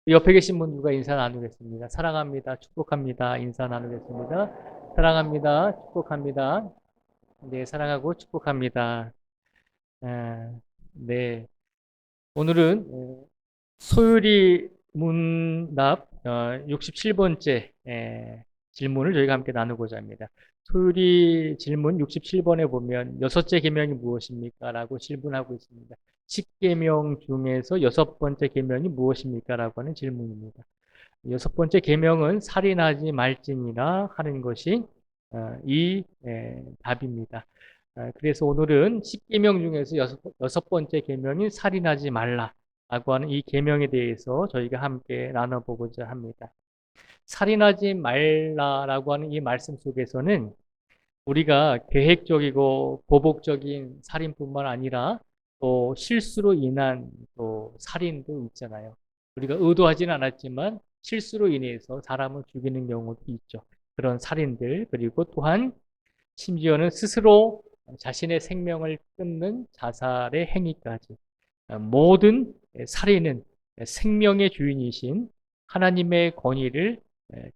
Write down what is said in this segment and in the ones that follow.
옆에 계신 분들과 인사 나누겠습니다. 사랑합니다. 축복합니다. 인사 나누겠습니다. 사랑합니다. 축복합니다. 네, 사랑하고 축복합니다. 아, 네, 오늘은 소율이 문답 67번째 질문을 저희가 함께 나누고자 합니다. 소율이 질문 67번에 보면 여섯째 계명이 무엇입니까? 라고 질문하고 있습니다. 10계명 중에서 여섯 번째 계명이 무엇입니까? 라고 하는 질문입니다. 여섯 번째 계명은 살인하지 말지니라 하는 것이 이 답입니다. 그래서 오늘은 10계명 중에서 여섯 번째 계명인 살인하지 말라라고 하는 이 계명에 대해서 저희가 함께 나눠보고자 합니다. 살인하지 말라라고 하는 이 말씀 속에서는 우리가 계획적이고 보복적인 살인뿐만 아니라 또 실수로 인한 또 살인도 있잖아요. 우리가 의도하지는 않았지만 실수로 인해서 사람을 죽이는 경우도 있죠. 그런 살인들, 그리고 또한 심지어는 스스로 자신의 생명을 끊는 자살의 행위까지, 모든 살인은 생명의 주인이신 하나님의 권위를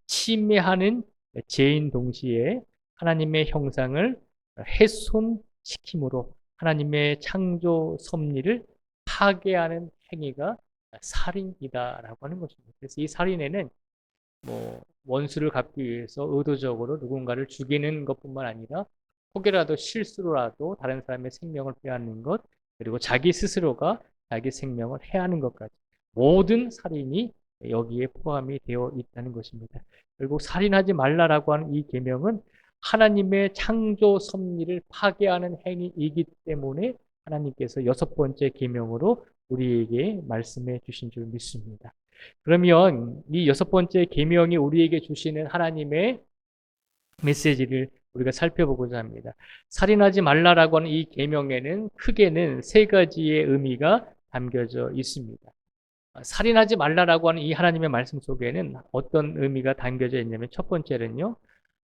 침해하는 죄인 동시에 하나님의 형상을 훼손시킴으로 하나님의 창조 섭리를 파괴하는 행위가 살인이다라고 하는 것입니다. 그래서 이 살인에는 원수를 갚기 위해서 의도적으로 누군가를 죽이는 것뿐만 아니라 혹여라도 실수로라도 다른 사람의 생명을 빼앗는 것, 그리고 자기 스스로가 자기 생명을 해하는 것까지 모든 살인이 여기에 포함이 되어 있다는 것입니다. 결국 살인하지 말라라고 하는 이 계명은 하나님의 창조 섭리를 파괴하는 행위이기 때문에 하나님께서 여섯 번째 계명으로 우리에게 말씀해 주신 줄 믿습니다. 그러면 이 여섯 번째 계명이 우리에게 주시는 하나님의 메시지를 우리가 살펴보고자 합니다. 살인하지 말라라고 하는 이 계명에는 크게는 세 가지의 의미가 담겨져 있습니다. 살인하지 말라라고 하는 이 하나님의 말씀 속에는 어떤 의미가 담겨져 있냐면 첫 번째는요.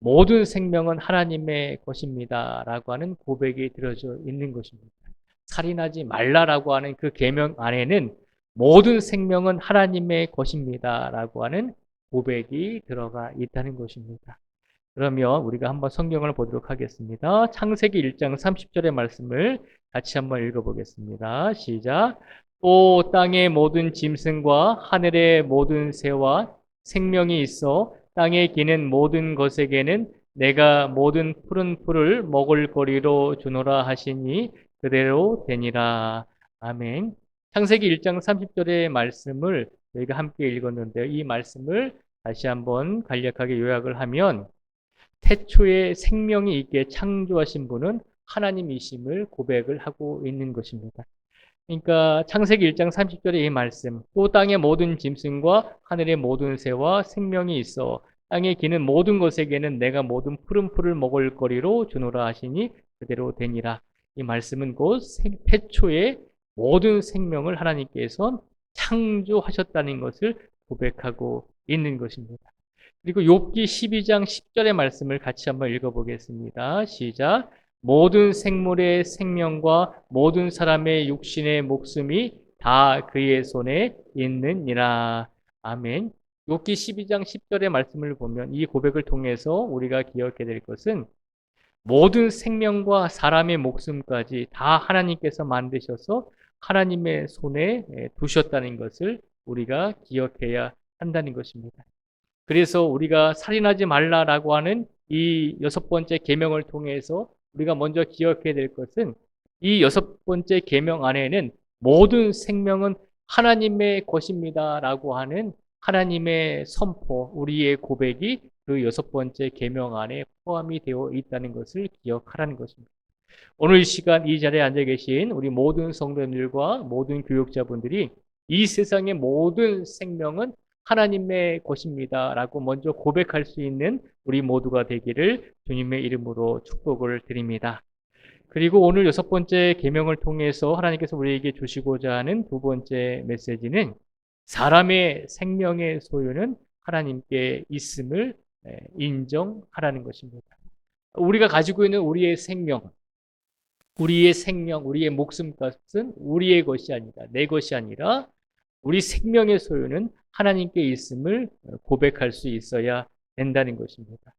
모든 생명은 하나님의 것입니다. 라고 하는 고백이 들어져 있는 것입니다. 살인하지 말라라고 하는 그 계명 안에는 모든 생명은 하나님의 것입니다. 라고 하는 고백이 들어가 있다는 것입니다. 그러면 우리가 한번 성경을 보도록 하겠습니다. 창세기 1장 30절의 말씀을 같이 한번 읽어보겠습니다. 시작. 또 땅의 모든 짐승과 하늘의 모든 새와 생명이 있어 땅에 기는 모든 것에게는 내가 모든 푸른 풀을 먹을 거리로 주노라 하시니 그대로 되니라. 아멘. 창세기 1장 30절의 말씀을 저희가 함께 읽었는데요. 이 말씀을 다시 한번 간략하게 요약을 하면 태초에 생명이 있게 창조하신 분은 하나님이심을 고백을 하고 있는 것입니다. 그러니까 창세기 1장 30절의 이 말씀, 또 땅의 모든 짐승과 하늘의 모든 새와 생명이 있어 땅에 기는 모든 것에게는 내가 모든 푸른 풀을 먹을 거리로 주노라 하시니 그대로 되니라. 이 말씀은 곧 태초에 모든 생명을 하나님께서 창조하셨다는 것을 고백하고 있는 것입니다. 그리고 욥기 12장 10절의 말씀을 같이 한번 읽어보겠습니다. 시작. 모든 생물의 생명과 모든 사람의 육신의 목숨이 다 그의 손에 있느니라. 아멘. 욥기 12장 10절의 말씀을 보면 이 고백을 통해서 우리가 기억해야 될 것은 모든 생명과 사람의 목숨까지 다 하나님께서 만드셔서 하나님의 손에 두셨다는 것을 우리가 기억해야 한다는 것입니다. 그래서 우리가 살인하지 말라라고 하는 이 여섯 번째 계명을 통해서 우리가 먼저 기억해야 될 것은 이 여섯 번째 계명 안에는 모든 생명은 하나님의 것입니다라고 하는 하나님의 선포, 우리의 고백이 그 여섯 번째 계명 안에 포함이 되어 있다는 것을 기억하라는 것입니다. 오늘 이 시간 이 자리에 앉아 계신 우리 모든 성도님들과 모든 교육자분들이 이 세상의 모든 생명은 하나님의 것입니다. 라고 먼저 고백할 수 있는 우리 모두가 되기를 주님의 이름으로 축복을 드립니다. 그리고 오늘 여섯 번째 계명을 통해서 하나님께서 우리에게 주시고자 하는 두 번째 메시지는 사람의 생명의 소유는 하나님께 있음을 인정하라는 것입니다. 우리가 가지고 있는 우리의 생명, 우리의 목숨값은 우리의 것이 아니다. 내 것이 아니라 우리 생명의 소유는 하나님께 있음을 고백할 수 있어야 된다는 것입니다.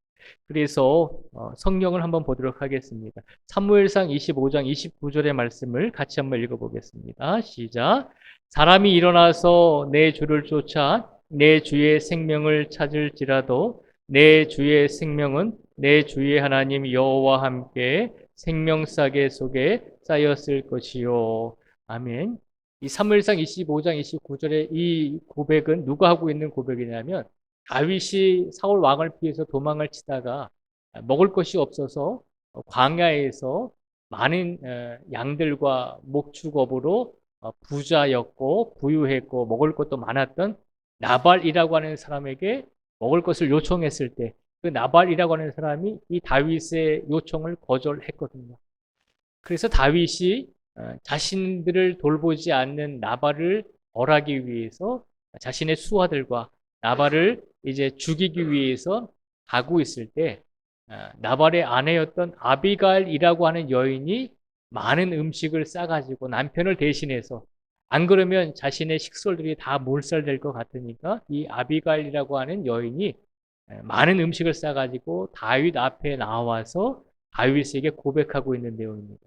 그래서 성경을 한번 보도록 하겠습니다. 사무엘상 25장 29절의 말씀을 같이 한번 읽어보겠습니다. 시작. 사람이 일어나서 내 주를 쫓아 내 주의 생명을 찾을지라도 내 주의 생명은 내 주의 하나님 여호와와 함께 생명싸개 속에 쌓였을 것이요. 아멘. 이 사무엘상 25장 29절의 이 고백은 누가 하고 있는 고백이냐면 다윗이 사울 왕을 피해서 도망을 치다가 먹을 것이 없어서 광야에서 많은 양들과 목축업으로 부자였고 부유했고 먹을 것도 많았던 나발이라고 하는 사람에게 먹을 것을 요청했을 때 그 나발이라고 하는 사람이 이 다윗의 요청을 거절했거든요. 그래서 다윗이 자신들을 돌보지 않는 나발을 벌하기 위해서 자신의 수하들과 나발을 이제 죽이기 위해서 가고 있을 때 나발의 아내였던 아비가일이라고 하는 여인이 많은 음식을 싸가지고 남편을 대신해서 안 그러면 자신의 식솔들이 다 몰살될 것 같으니까 이 아비가일이라고 하는 여인이 많은 음식을 싸가지고 다윗 앞에 나와서 다윗에게 고백하고 있는 내용입니다.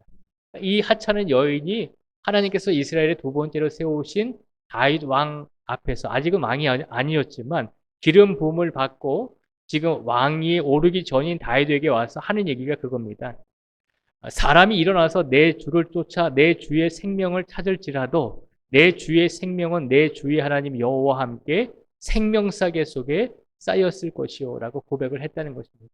이 하찮은 여인이 하나님께서 이스라엘의 두 번째로 세우신 다윗 왕 앞에서 아직은 왕이 아니었지만 기름 부음을 받고 지금 왕위에 오르기 전인 다윗에게 와서 하는 얘기가 그겁니다. 사람이 일어나서 내 주를 쫓아 내 주의 생명을 찾을지라도 내 주의 생명은 내 주의 하나님 여호와와 함께 생명싸개 속에 쌓였을 것이요 라고 고백을 했다는 것입니다.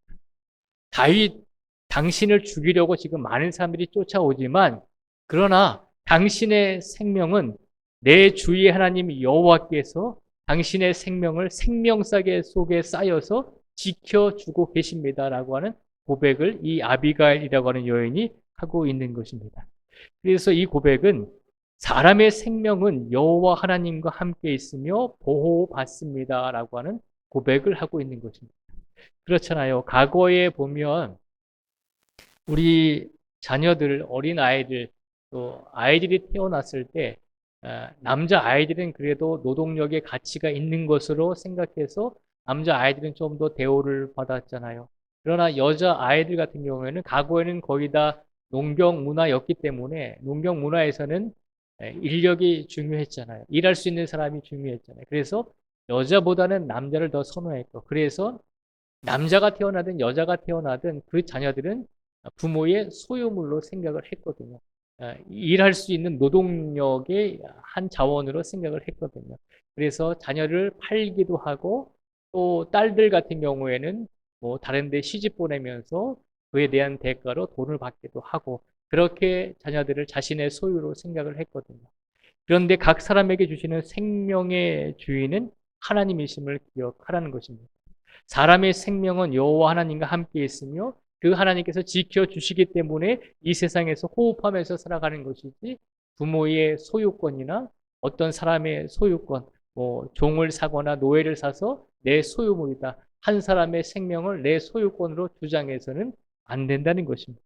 다윗 당신을 죽이려고 지금 많은 사람들이 쫓아오지만 그러나 당신의 생명은 내 주의 하나님 여호와께서 당신의 생명을 생명싸개 속에 쌓여서 지켜주고 계십니다라고 하는 고백을 이 아비가일이라고 하는 여인이 하고 있는 것입니다. 그래서 이 고백은 사람의 생명은 여호와 하나님과 함께 있으며 보호받습니다라고 하는 고백을 하고 있는 것입니다. 그렇잖아요. 과거에 보면 우리 자녀들, 어린 아이들, 또 아이들이 태어났을 때 남자 아이들은 그래도 노동력의 가치가 있는 것으로 생각해서 남자 아이들은 좀 더 대우를 받았잖아요. 그러나 여자 아이들 같은 경우에는 과거에는 거의 다 농경 문화였기 때문에 농경 문화에서는 인력이 중요했잖아요. 일할 수 있는 사람이 중요했잖아요. 그래서 여자보다는 남자를 더 선호했고 그래서 남자가 태어나든 여자가 태어나든 그 자녀들은 부모의 소유물로 생각을 했거든요. 일할 수 있는 노동력의 한 자원으로 생각을 했거든요. 그래서 자녀를 팔기도 하고 또 딸들 같은 경우에는 뭐 다른 데 시집 보내면서 그에 대한 대가로 돈을 받기도 하고 그렇게 자녀들을 자신의 소유로 생각을 했거든요. 그런데 각 사람에게 주시는 생명의 주인은 하나님이심을 기억하라는 것입니다. 사람의 생명은 여호와 하나님과 함께 있으며 그 하나님께서 지켜주시기 때문에 이 세상에서 호흡하면서 살아가는 것이지 부모의 소유권이나 어떤 사람의 소유권, 뭐 종을 사거나 노예를 사서 내 소유물이다. 한 사람의 생명을 내 소유권으로 주장해서는 안 된다는 것입니다.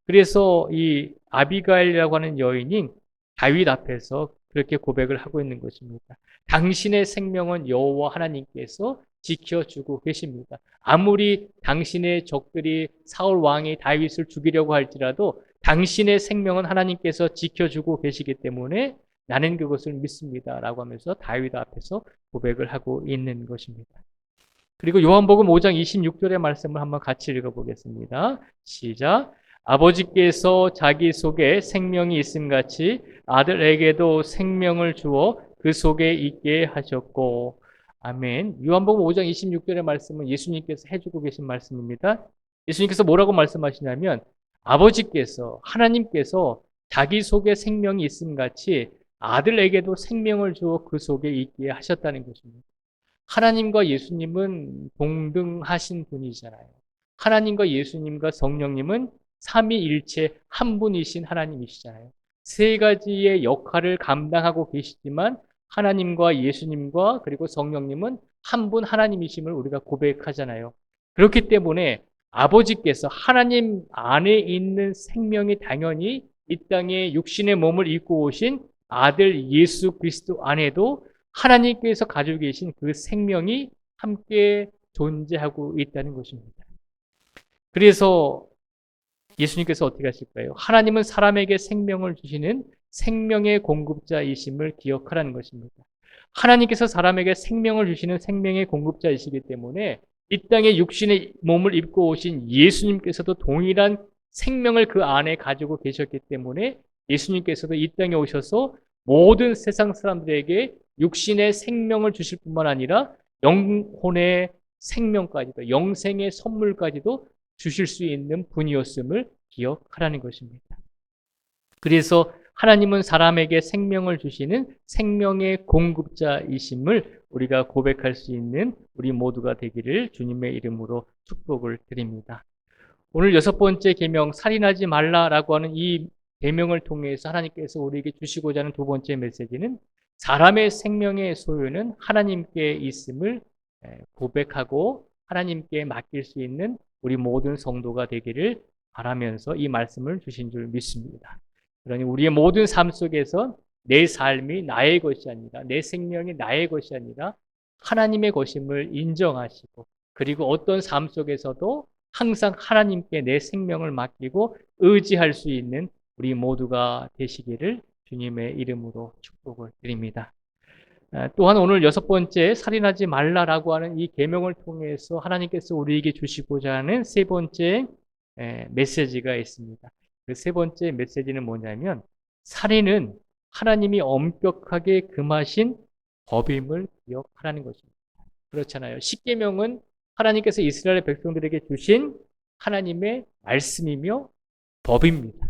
그래서 이 아비가일이라고 하는 여인이 다윗 앞에서 그렇게 고백을 하고 있는 것입니다. 당신의 생명은 여호와 하나님께서 지켜주고 계십니다. 아무리 당신의 적들이 사울 왕이 다윗을 죽이려고 할지라도 당신의 생명은 하나님께서 지켜주고 계시기 때문에 나는 그것을 믿습니다. 라고 하면서 다윗 앞에서 고백을 하고 있는 것입니다. 그리고 요한복음 5장 26절의 말씀을 한번 같이 읽어보겠습니다. 시작. 아버지께서 자기 속에 생명이 있음같이 아들에게도 생명을 주어 그 속에 있게 하셨고 아멘. 요한복음 5장 26절의 말씀은 예수님께서 해주고 계신 말씀입니다. 예수님께서 뭐라고 말씀하시냐면 아버지께서 하나님께서 자기 속에 생명이 있음같이 아들에게도 생명을 주어 그 속에 있게 하셨다는 것입니다. 하나님과 예수님은 동등하신 분이잖아요. 하나님과 예수님과 성령님은 삼위일체 한 분이신 하나님이시잖아요. 세 가지의 역할을 감당하고 계시지만 하나님과 예수님과 그리고 성령님은 한 분 하나님이심을 우리가 고백하잖아요. 그렇기 때문에 아버지께서 하나님 안에 있는 생명이 당연히 이 땅에 육신의 몸을 입고 오신 아들 예수 그리스도 안에도 하나님께서 가지고 계신 그 생명이 함께 존재하고 있다는 것입니다. 그래서 예수님께서 어떻게 하실까요? 하나님은 사람에게 생명을 주시는 생명의 공급자이심을 기억하라는 것입니다. 하나님께서 사람에게 생명을 주시는 생명의 공급자이시기 때문에 이 땅에 육신의 몸을 입고 오신 예수님께서도 동일한 생명을 그 안에 가지고 계셨기 때문에 예수님께서도 이 땅에 오셔서 모든 세상 사람들에게 육신의 생명을 주실 뿐만 아니라 영혼의 생명까지도, 영생의 선물까지도 주실 수 있는 분이었음을 기억하라는 것입니다. 그래서 하나님은 사람에게 생명을 주시는 생명의 공급자이심을 우리가 고백할 수 있는 우리 모두가 되기를 주님의 이름으로 축복을 드립니다. 오늘 6번째 계명, 살인하지 말라라고 하는 이 계명을 통해서 하나님께서 우리에게 주시고자 하는 2번째 메시지는 사람의 생명의 소유는 하나님께 있음을 고백하고 하나님께 맡길 수 있는 우리 모든 성도가 되기를 바라면서 이 말씀을 주신 줄 믿습니다. 그러니 우리의 모든 삶 속에서 내 삶이 나의 것이 아니라, 내 생명이 나의 것이 아니라 하나님의 것임을 인정하시고, 그리고 어떤 삶 속에서도 항상 하나님께 내 생명을 맡기고 의지할 수 있는 우리 모두가 되시기를 주님의 이름으로 축복을 드립니다. 또한 오늘 6번째 살인하지 말라라고 하는 이 계명을 통해서 하나님께서 우리에게 주시고자 하는 3번째 메시지가 있습니다. 그 3번째 메시지는 뭐냐면 살인은 하나님이 엄격하게 금하신 법임을 기억하라는 것입니다. 그렇잖아요. 십계명은 하나님께서 이스라엘 백성들에게 주신 하나님의 말씀이며 법입니다.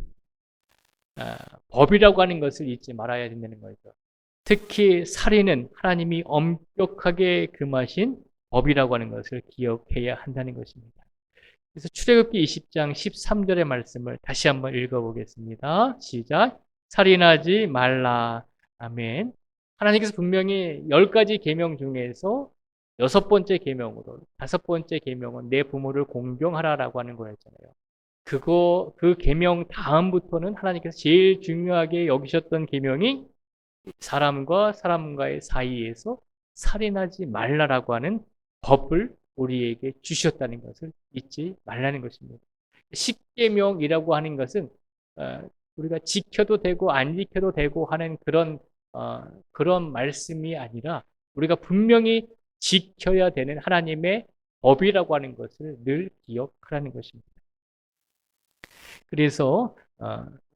법이라고 하는 것을 잊지 말아야 된다는 거죠. 특히 살인은 하나님이 엄격하게 금하신 법이라고 하는 것을 기억해야 한다는 것입니다. 그래서 출애굽기 20장 13절의 말씀을 다시 한번 읽어보겠습니다. 시작. 살인하지 말라. 아멘. 하나님께서 분명히 10가지 계명 중에서 6번째 계명으로 5번째 계명은 내 부모를 공경하라라고 하는 거였잖아요. 그 계명 다음부터는 하나님께서 제일 중요하게 여기셨던 계명이 사람과 사람과의 사이에서 살인하지 말라라고 하는 법을 우리에게 주셨다는 것을 잊지 말라는 것입니다. 십계명이라고 하는 것은 우리가 지켜도 되고 안 지켜도 되고 하는 그런 말씀이 아니라 우리가 분명히 지켜야 되는 하나님의 법이라고 하는 것을 늘 기억하라는 것입니다. 그래서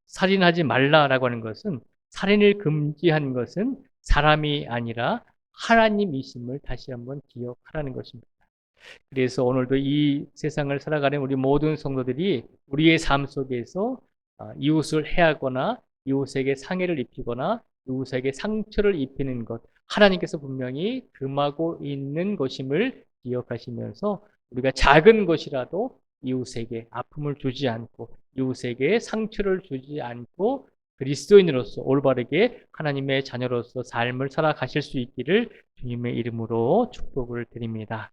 살인하지 말라라고 하는 것은, 살인을 금지한 것은 사람이 아니라 하나님이심을 다시 한번 기억하라는 것입니다. 그래서 오늘도 이 세상을 살아가는 우리 모든 성도들이 우리의 삶 속에서 이웃을 해하거나 이웃에게 상해를 입히거나 이웃에게 상처를 입히는 것, 하나님께서 분명히 금하고 있는 것임을 기억하시면서 우리가 작은 것이라도 이웃에게 아픔을 주지 않고 이웃에게 상처를 주지 않고 그리스도인으로서 올바르게 하나님의 자녀로서 삶을 살아가실 수 있기를 주님의 이름으로 축복을 드립니다.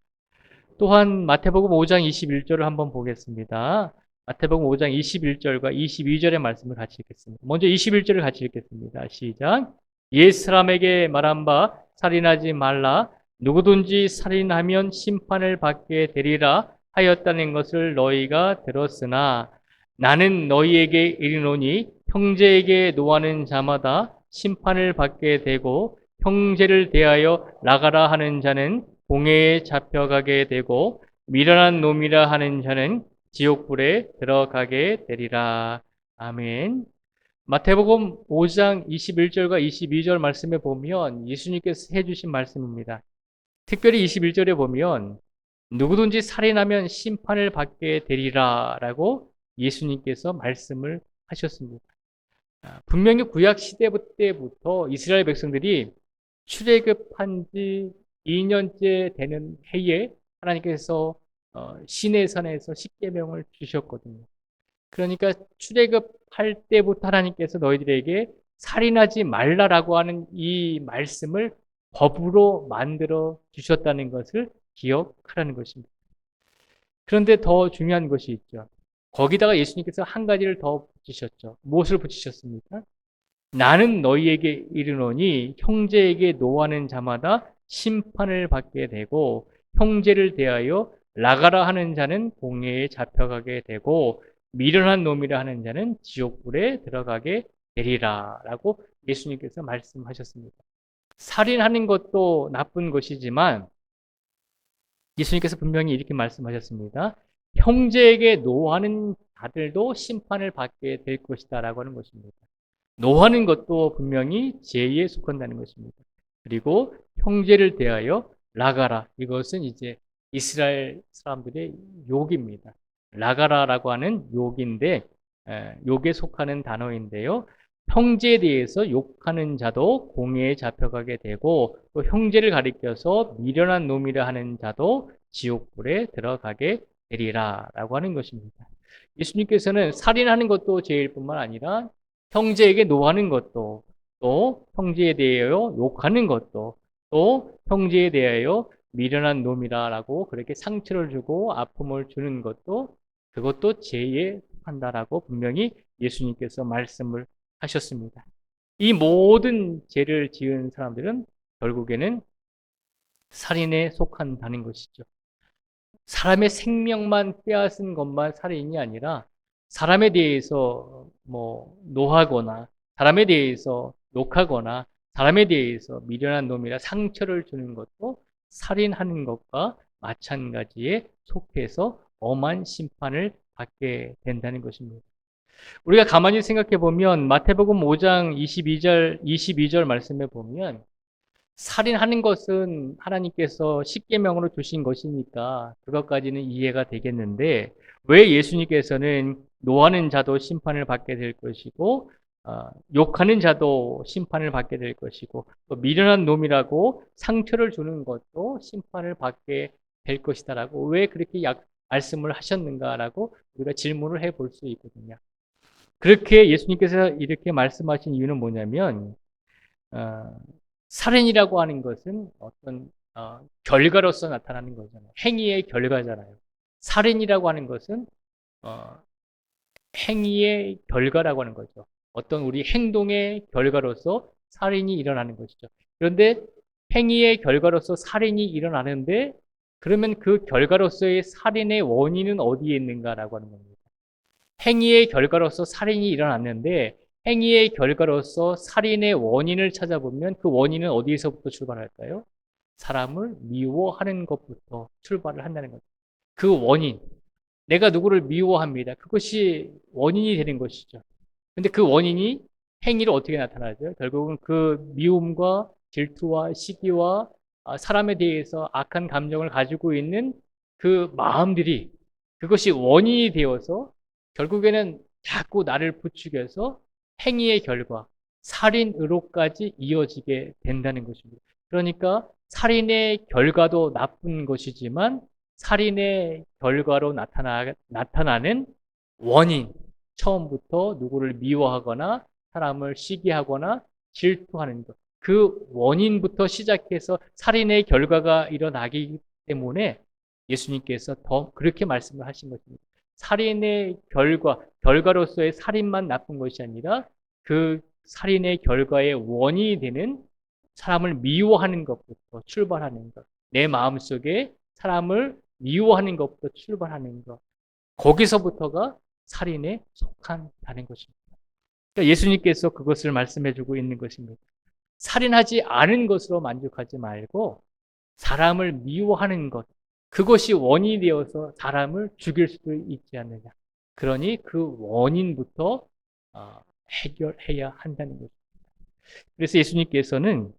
또한 마태복음 5장 21절을 한번 보겠습니다. 마태복음 5장 21절과 22절의 말씀을 같이 읽겠습니다. 먼저 21절을 같이 읽겠습니다. 시작. 옛 사람에게 말한 바 살인하지 말라. 누구든지 살인하면 심판을 받게 되리라 하였다는 것을 너희가 들었으나 나는 너희에게 이르노니 형제에게 노하는 자마다 심판을 받게 되고 형제를 대하여 나가라 하는 자는 공회에 잡혀가게 되고 미련한 놈이라 하는 자는 지옥불에 들어가게 되리라. 아멘. 마태복음 5장 21절과 22절 말씀에 보면 예수님께서 해주신 말씀입니다. 특별히 21절에 보면 누구든지 살인하면 심판을 받게 되리라 라고 예수님께서 말씀을 하셨습니다. 분명히 구약 시대 때부터 이스라엘 백성들이 출애굽한 지 2년째 되는 해에 하나님께서 시내산에서 십계명을 주셨거든요. 그러니까 출애굽할 때부터 하나님께서 너희들에게 살인하지 말라라고 하는 이 말씀을 법으로 만들어 주셨다는 것을 기억하라는 것입니다. 그런데 더 중요한 것이 있죠. 거기다가 예수님께서 한 가지를 더 붙이셨죠. 무엇을 붙이셨습니까? 나는 너희에게 이르노니 형제에게 노하는 자마다 심판을 받게 되고 형제를 대하여 나가라 하는 자는 공회에 잡혀가게 되고 미련한 놈이라 하는 자는 지옥불에 들어가게 되리라 라고 예수님께서 말씀하셨습니다. 살인하는 것도 나쁜 것이지만 예수님께서 분명히 이렇게 말씀하셨습니다. 형제에게 노하는 자들도 심판을 받게 될 것이다 라고 하는 것입니다. 노하는 것도 분명히 죄에 속한다는 것입니다. 그리고 형제를 대하여 나가라. 이것은 이제 이스라엘 사람들의 욕입니다. 나가라라고 하는 욕인데, 욕에 속하는 단어인데요. 형제에 대해서 욕하는 자도 공회에 잡혀가게 되고, 또 형제를 가리켜서 미련한 놈이라 하는 자도 지옥불에 들어가게 되리라 라고 하는 것입니다. 예수님께서는 살인하는 것도 죄일 뿐만 아니라 형제에게 노하는 것도, 또 형제에 대하여 욕하는 것도, 또 형제에 대하여 미련한 놈이라라고 그렇게 상처를 주고 아픔을 주는 것도, 그것도 죄에 한다라고 분명히 예수님께서 말씀을 하셨습니다. 이 모든 죄를 지은 사람들은 결국에는 살인에 속한다는 것이죠. 사람의 생명만 빼앗은 것만 살인이 아니라 사람에 대해서 노하거나 사람에 대해서 욕하거나 사람에 대해서 미련한 놈이라 상처를 주는 것도 살인하는 것과 마찬가지에 속해서 엄한 심판을 받게 된다는 것입니다. 우리가 가만히 생각해 보면 마태복음 5장 22절 말씀에 보면 살인하는 것은 하나님께서 십계명으로 주신 것이니까 그것까지는 이해가 되겠는데 왜 예수님께서는 노하는 자도 심판을 받게 될 것이고 욕하는 자도 심판을 받게 될 것이고 또 미련한 놈이라고 상처를 주는 것도 심판을 받게 될 것이다라고 왜 그렇게 말씀을 하셨는가라고 우리가 질문을 해볼 수 있거든요. 그렇게 예수님께서 이렇게 말씀하신 이유는 뭐냐면 살인이라고 하는 것은 어떤 결과로서 나타나는 거잖아요. 행위의 결과잖아요. 살인이라고 하는 것은 행위의 결과라고 하는 거죠. 어떤 우리 행동의 결과로서 살인이 일어나는 것이죠. 그런데 행위의 결과로서 살인이 일어나는데 그러면 그 결과로서의 살인의 원인은 어디에 있는가라고 하는 겁니다. 행위의 결과로서 살인이 일어났는데 행위의 결과로서 살인의 원인을 찾아보면 그 원인은 어디에서부터 출발할까요? 사람을 미워하는 것부터 출발을 한다는 거죠. 그 원인, 내가 누구를 미워합니다. 그것이 원인이 되는 것이죠. 근데 그 원인이 행위로 어떻게 나타나죠? 결국은 그 미움과 질투와 시기와 사람에 대해서 악한 감정을 가지고 있는 그 마음들이 그것이 원인이 되어서 결국에는 자꾸 나를 부추겨서 행위의 결과, 살인으로까지 이어지게 된다는 것입니다. 그러니까 살인의 결과도 나쁜 것이지만 살인의 결과로 나타나는 원인, 처음부터 누구를 미워하거나 사람을 시기하거나 질투하는 것, 그 원인부터 시작해서 살인의 결과가 일어나기 때문에 예수님께서 더 그렇게 말씀을 하신 것입니다. 살인의 결과로서의 살인만 나쁜 것이 아니라 그 살인의 결과의 원인이 되는 사람을 미워하는 것부터 출발하는 것. 내 마음속에 사람을 미워하는 것부터 출발하는 것. 거기서부터가 살인에 속한다는 것입니다. 그러니까 예수님께서 그것을 말씀해주고 있는 것입니다. 살인하지 않은 것으로 만족하지 말고 사람을 미워하는 것. 그것이 원인이 되어서 사람을 죽일 수도 있지 않느냐. 그러니 그 원인부터 해결해야 한다는 것입니다. 그래서 예수님께서는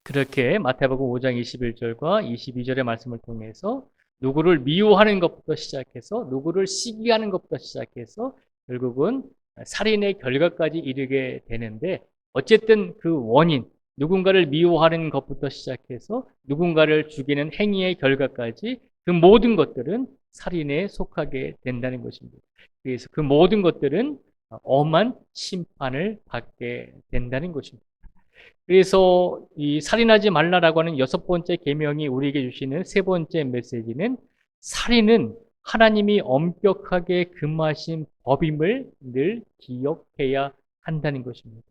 그렇게 마태복음 5장 21절과 22절의 말씀을 통해서 누구를 미워하는 것부터 시작해서 누구를 시기하는 것부터 시작해서 결국은 살인의 결과까지 이르게 되는데 어쨌든 그 원인, 누군가를 미워하는 것부터 시작해서 누군가를 죽이는 행위의 결과까지 그 모든 것들은 살인에 속하게 된다는 것입니다. 그래서 그 모든 것들은 엄한 심판을 받게 된다는 것입니다. 그래서 이 살인하지 말라라고 하는 6번째 계명이 우리에게 주시는 3번째 메시지는 살인은 하나님이 엄격하게 금하신 법임을 늘 기억해야 한다는 것입니다.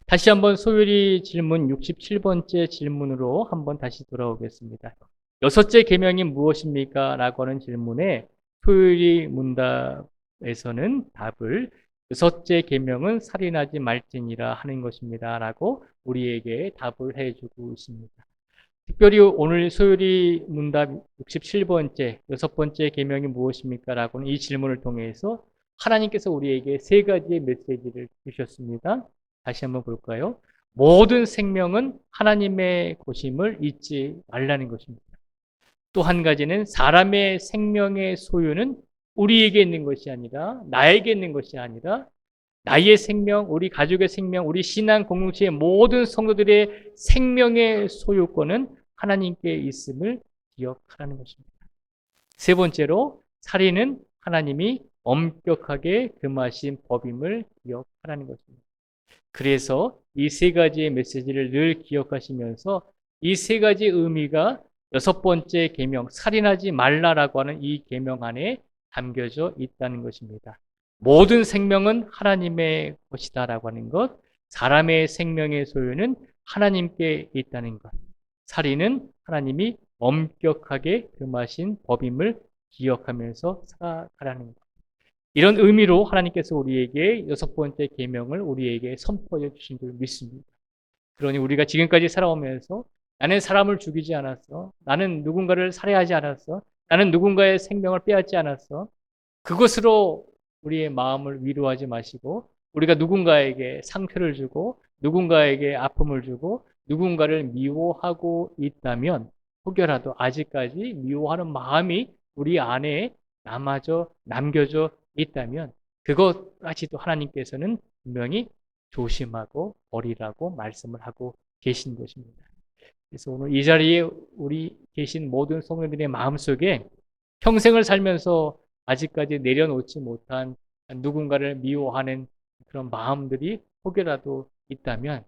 다시 한번 소율이 질문 67번째 질문으로 한번 다시 돌아오겠습니다. 여섯째 계명이 무엇입니까? 라고 하는 질문에 소율이 문답에서는 답을 여섯째 계명은 살인하지 말지니라 하는 것입니다. 라고 우리에게 답을 해주고 있습니다. 특별히 오늘 소율이 문답 67번째, 여섯 번째 계명이 무엇입니까? 라고는 이 질문을 통해서 하나님께서 우리에게 세 가지의 메시지를 주셨습니다. 다시 한번 볼까요? 모든 생명은 하나님의 것임을 잊지 말라는 것입니다. 또 한 가지는 사람의 생명의 소유는 우리에게 있는 것이 아니라 나에게 있는 것이 아니라 나의 생명, 우리 가족의 생명, 우리 신앙 공동체의 모든 성도들의 생명의 소유권은 하나님께 있음을 기억하라는 것입니다. 세 번째로 살인은 하나님이 엄격하게 금하신 법임을 기억하라는 것입니다. 그래서 이 세 가지의 메시지를 늘 기억하시면서 이 세 가지 의미가 여섯 번째 계명, 살인하지 말라라고 하는 이 계명 안에 담겨져 있다는 것입니다. 모든 생명은 하나님의 것이다라고 하는 것, 사람의 생명의 소유는 하나님께 있다는 것, 살인은 하나님이 엄격하게 금하신 법임을 기억하면서 살아가라는 것. 이런 의미로 하나님께서 우리에게 여섯 번째 계명을 우리에게 선포해 주신 줄 믿습니다. 그러니 우리가 지금까지 살아오면서 나는 사람을 죽이지 않았어. 나는 누군가를 살해하지 않았어. 나는 누군가의 생명을 빼앗지 않았어. 그것으로 우리의 마음을 위로하지 마시고 우리가 누군가에게 상처를 주고 누군가에게 아픔을 주고 누군가를 미워하고 있다면 혹여라도 아직까지 미워하는 마음이 우리 안에 남겨져 있다면 그것까지도 하나님께서는 분명히 조심하고 버리라고 말씀을 하고 계신 것입니다. 그래서 오늘 이 자리에 우리 계신 모든 성도들의 마음속에 평생을 살면서 아직까지 내려놓지 못한 누군가를 미워하는 그런 마음들이 혹여라도 있다면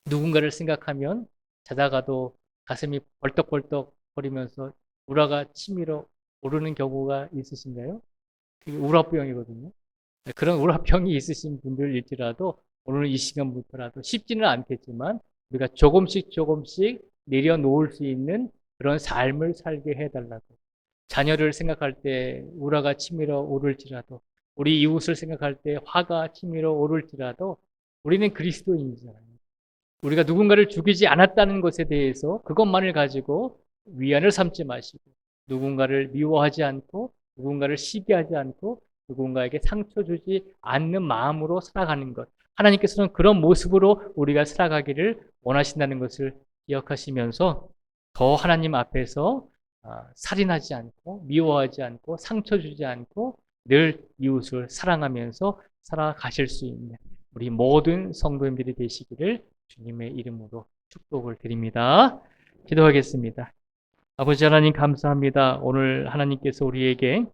누군가를 생각하면 자다가도 가슴이 벌떡벌떡 거리면서 우라가 치밀어 오르는 경우가 있으신가요? 그게 우라병이거든요. 그런 우라병이 있으신 분들일지라도 오늘 이 시간부터라도 쉽지는 않겠지만 우리가 조금씩 내려놓을 수 있는 그런 삶을 살게 해달라고. 자녀를 생각할 때 우라가 치밀어 오를지라도 우리 이웃을 생각할 때 화가 치밀어 오를지라도 우리는 그리스도인이잖아요. 우리가 누군가를 죽이지 않았다는 것에 대해서 그것만을 가지고 위안을 삼지 마시고 누군가를 미워하지 않고 누군가를 시기하지 않고 누군가에게 상처 주지 않는 마음으로 살아가는 것. 하나님께서는 그런 모습으로 우리가 살아가기를 원하신다는 것을 기억하시면서 더 하나님 앞에서 살인하지 않고 미워하지 않고 상처 주지 않고 늘 이웃을 사랑하면서 살아가실 수 있는 우리 모든 성도님들이 되시기를 주님의 이름으로 축복을 드립니다. 기도하겠습니다. 아버지 하나님 감사합니다. 오늘 하나님께서 우리에게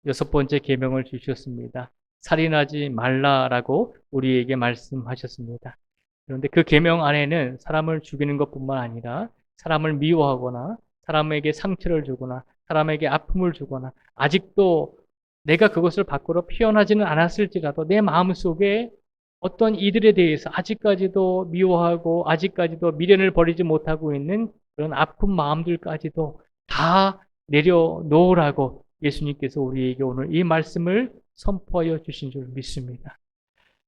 여섯 번째 계명을 주셨습니다. 살인하지 말라라고 우리에게 말씀하셨습니다. 그런데 그 계명 안에는 사람을 죽이는 것뿐만 아니라 사람을 미워하거나 사람에게 상처를 주거나 사람에게 아픔을 주거나 아직도 내가 그것을 밖으로 표현하지는 않았을지라도 내 마음속에 어떤 이들에 대해서 아직까지도 미워하고 아직까지도 미련을 버리지 못하고 있는 그런 아픈 마음들까지도 다 내려놓으라고 예수님께서 우리에게 오늘 이 말씀을 선포하여 주신 줄 믿습니다.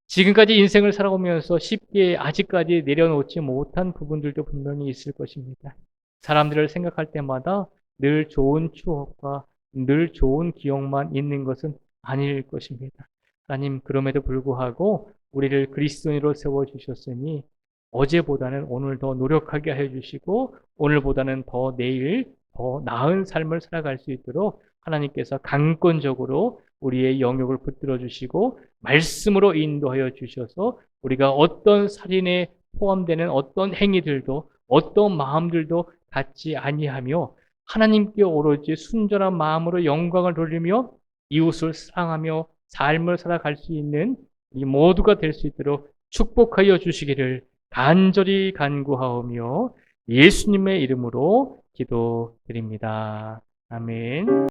지금까지 인생을 살아오면서 쉽게 아직까지 내려놓지 못한 부분들도 분명히 있을 것입니다. 사람들을 생각할 때마다 늘 좋은 추억과 늘 좋은 기억만 있는 것은 아닐 것입니다. 하나님 그럼에도 불구하고 우리를 그리스도인으로 세워주셨으니 어제보다는 오늘 더 노력하게 해주시고 오늘보다는 더 내일 더 나은 삶을 살아갈 수 있도록 하나님께서 강권적으로 우리의 영역을 붙들어 주시고 말씀으로 인도하여 주셔서 우리가 어떤 살인에 포함되는 어떤 행위들도 어떤 마음들도 갖지 아니하며 하나님께 오로지 순전한 마음으로 영광을 돌리며 이웃을 사랑하며 삶을 살아갈 수 있는 이 모두가 될 수 있도록 축복하여 주시기를 간절히 간구하오며 예수님의 이름으로 기도드립니다. 아멘.